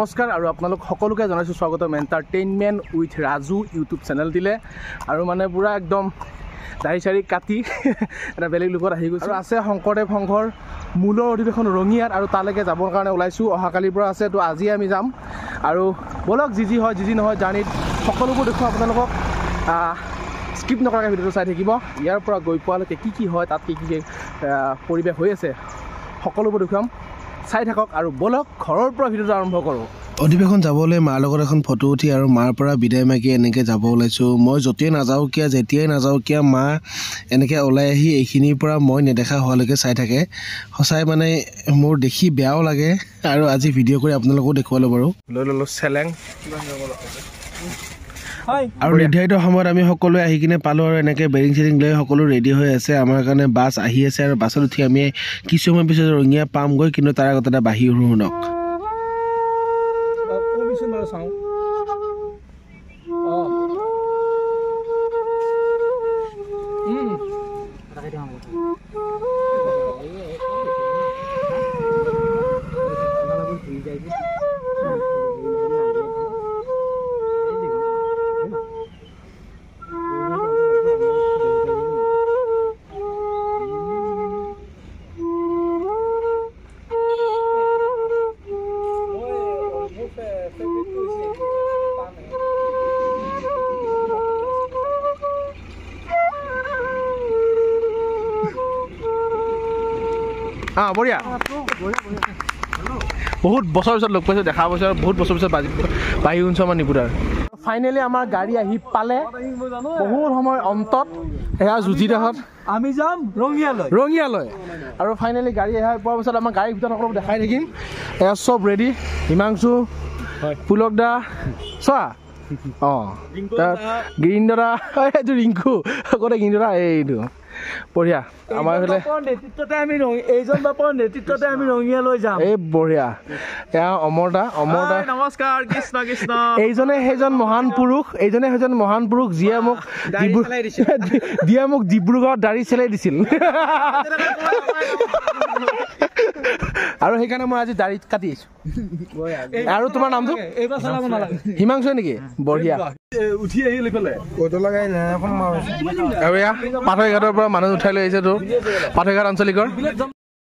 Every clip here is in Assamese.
নমস্কাৰ আৰু আপোনালোক সকলোকে জনাইছো স্বাগতম entertainment with Raju YouTube channel দিলে আৰু মানে পুৰা একদম দাঢ়ি চাৰি কাটি এটা বেলেগ লুকত আহি গৈছে আৰু আছে শংকৰদেৱ সংঘৰ মূলৰ অধিৱেশন ৰঙিয়াত আৰু তালৈকে যাবৰ কাৰণে ওলাইছো অহাকালিৰ পৰা আছে তো আজি আমি যাম আৰু বলক যি হয় যি নহয় জাৰ্নিত সকলোবোৰ দেখুৱাম আপোনালোকক স্কিপ নকৰাকৈ ভিডিঅ'টো চাই থাকিব ইয়াৰ পৰা গৈ পোৱালৈকে কি হয় তাত কি পৰিৱেশ হৈ আছে সকলোবোৰ দেখুৱাম চাই থাকক আৰু বলক ঘৰৰ পৰা ভিডিঅ'টো আৰম্ভ কৰোঁ অধিৱেশন যাবলৈ মাৰ লগত এখন ফটো উঠি আৰু মাৰ পৰা বিদায় মাগি এনেকৈ যাব ওলাইছোঁ মই য'তেই নাযাওঁ কিয় যেতিয়াই নাযাওঁ কিয় মা এনেকৈ ওলাই আহি এইখিনিৰ পৰা মই নেদেখা হোৱালৈকে চাই থাকে সঁচাই মানে মোৰ দেখি বেয়াও লাগে আৰু আজি ভিডিঅ' কৰি আপোনালোকো দেখুৱালোঁ বাৰু লৈ ল'লোঁ চেলেং আৰু নিৰ্ধাৰিত সময়ত আমি সকলোৱে আহি কিনে পালোঁ আৰু এনেকৈ বেৰিং চেৰিং লৈ সকলো ৰেডি হৈ আছে আমাৰ কাৰণে বাছ আহি আছে আৰু বাছত উঠি আমি কিছু সময় পিছত ৰঙিয়া পামগৈ কিন্তু তাৰ আগতে এটা বাহিৰ শুনক বঢ়িয়া বহুত বছৰ পিছত লগ পাইছোঁ দেখা পাইছোঁ আৰু বহুত বছৰ পিছত বাঢ়ি শুনিছোঁ আমাৰ নিপুদাৰ ফাইনেলি আমাৰ গাড়ী আহি পালে বহুত সময় অন্তত এয়া যুঁজিদাহত আমি যাম ৰঙিয়ালৈ আৰু ফাইনেলি গাড়ী আহি পোৱাৰ পিছত আমাৰ গাড়ীৰ ভিতৰত সকলো দেখাই থাকিম এয়া চব ৰেডি হিমাংশু পুলক দা চোৱা গিৰিন্দৰা এইটো ৰিংকু আগতে গিৰিন্দৰা এইটো বঢ়িয়া আমাৰ নেতৃত্বতে আমি ৰঙিয়ালৈ যাম এই বঢ়িয়া এয়া অমৰদা নমস্কাৰ কৃষ্ণ কৃষ্ণ এইজনে সেইজন মহান পুৰুষ যিয়ে মোক ডিব্ৰুগড়ত দাড়ি চেলাই দিছিল আৰু সেইকাৰণে মই আজি দাড়ি কাটি আহিছো আৰু তোমাৰ নামটো হিমাংশু নেকি বঢ়িয়া উঠি আহিলে আৰু এয়া পাঠঘাটৰ পৰা মানুহ উঠাই লৈ আহিছে তোৰ পাঠঘাট আঞ্চলিকৰ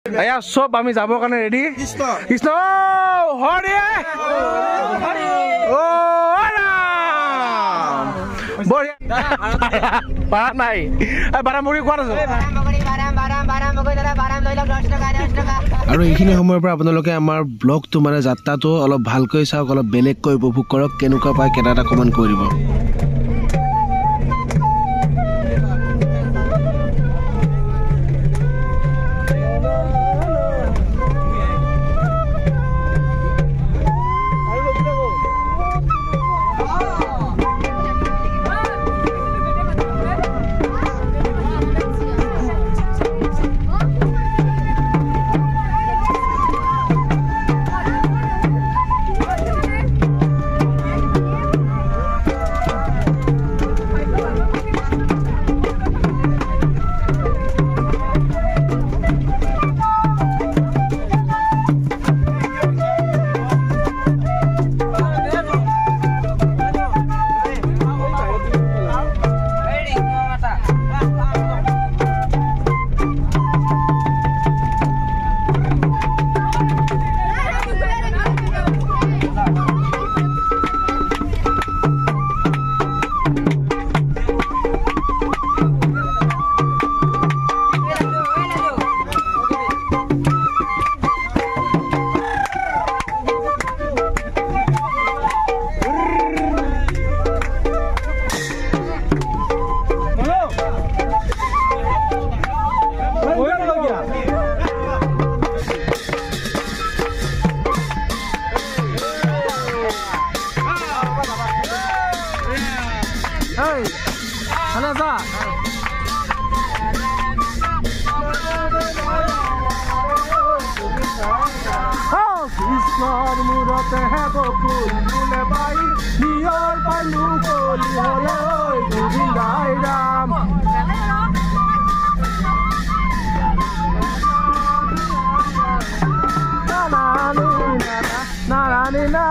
এয়া চব আমি যাবৰ কাৰণে ৰেডি কৃষ্ণ হৰি বঢ়িয়া পাৰা নাই বাৰামুৰি কোৱা আছো আৰু এইখিনি সময়ৰ পৰা আপোনালোকে আমাৰ ব্লগটো মানে যাত্ৰাটো অলপ ভালকৈ চাওক অলপ বেলেগকৈ উপভোগ কৰক কেনেকুৱা পায় এটা কমেণ্ট কৰি দিব কৃষ্ণৰ মূৰতে হে বকুল ফুলে বাই নিয়ৰ পালু কলি হলে গোবিন্দাই ৰাম নাৰাণী না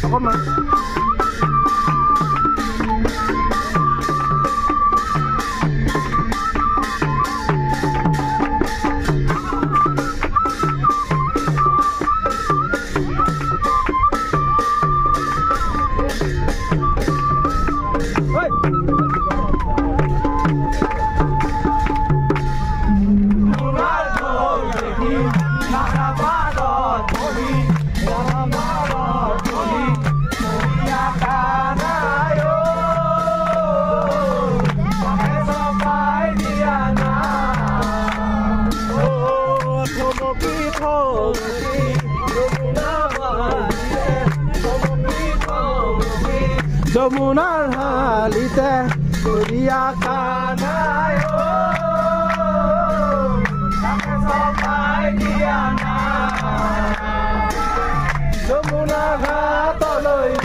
অকণমান যমুনাৰ হালিতে দৰিয়া কানায় যমুনা ঘাটলৈ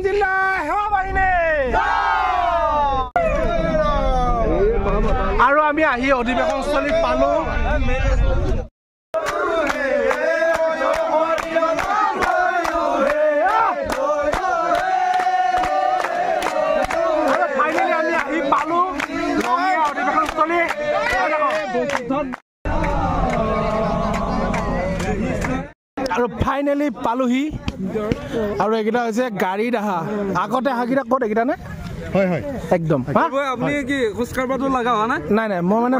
জিলা সেৱা বাহিনী আৰু আমি আহি অধিৱেশনস্থলীত পালো আৰু ফাইনেলি পালোহি আৰু এইকেইটা হৈছে গাড়ীত আহা আগতে আহাকেইটা ক'ত এইকেইটা নে হয় হয় একদম আপুনি কি খোজ কাঢ়িবতো লগা হোৱা নাই নাই নাই মই মানে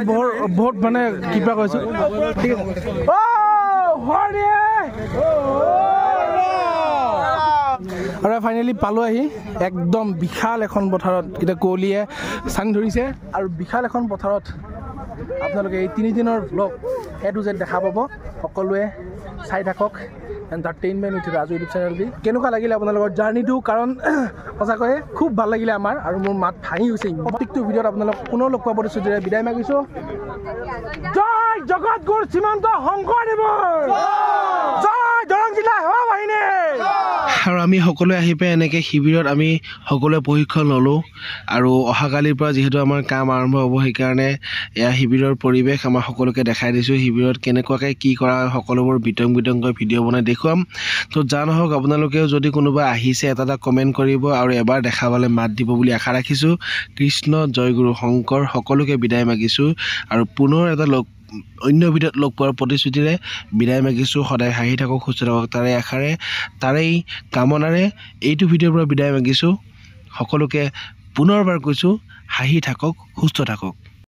বহুত মানে কিবা কৈছো ঠিক আছে আৰু ফাইনেলি পালো আহি একদম বিশাল এখন পথাৰত এতিয়া কুঁৱলীয়ে চানি ধৰিছে আৰু বিশাল এখন পথাৰত আপোনালোকে এই 3 দিনৰ ব্লগ এটো যে দেখা পাব সকলোৱে চাই থাকক entertainment with Raju YouTube channel দি কেনেকুৱা লাগিলে আপোনালোকৰ জাৰ্নিটো কাৰণ সঁচাকৈয়ে খুব ভাল লাগিলে আমাৰ আৰু মোৰ মাত ভাঙি গৈছে প্ৰত্যেকটো ভিডিঅ'ত আপোনালোক পুনৰ লগ পোৱা প্ৰতিশ্ৰুতিৰে বিদায় মাগিছোঁ জয় জগতগুৰু শ্ৰীমন্ত শংকৰদেৱৰ জয় দৰং জিলা সেৱা বাহিনী আৰু আমি সকলোৱে আহি পাই এনেকৈ শিবিৰত আমি সকলোৱে প্ৰশিক্ষণ ল'লোঁ আৰু অহাকালিৰ পৰা যিহেতু আমাৰ কাম আৰম্ভ হ'ব সেইকাৰণে এয়া শিবিৰৰ পৰিৱেশ আমাৰ সকলোকে দেখাই দিছোঁ শিবিৰত কেনেকুৱাকৈ কি কৰা সকলোবোৰ বিতংকৈ ভিডিঅ' বনাই দেখুৱাম তো যা নহওক আপোনালোকেও যদি কোনোবা আহিছে এটা কমেণ্ট কৰিব আৰু এবাৰ দেখা পালে মাত দিব বুলি আশা ৰাখিছোঁ কৃষ্ণ জয়গুৰু শংকৰ সকলোকে বিদায় মাগিছোঁ আৰু পুনৰ এটা অন্য ভিডিঅ'ত লগ পোৱাৰ প্ৰতিশ্ৰুতিৰে বিদায় মাগিছোঁ সদায় হাঁহি থাকক সুস্থ থাকক তাৰে আশাৰে তাৰেই কামনাৰে এইটো ভিডিঅ'ৰ পৰা বিদায় মাগিছোঁ সকলোকে পুনৰবাৰ কৈছোঁ হাঁহি থাকক সুস্থ থাকক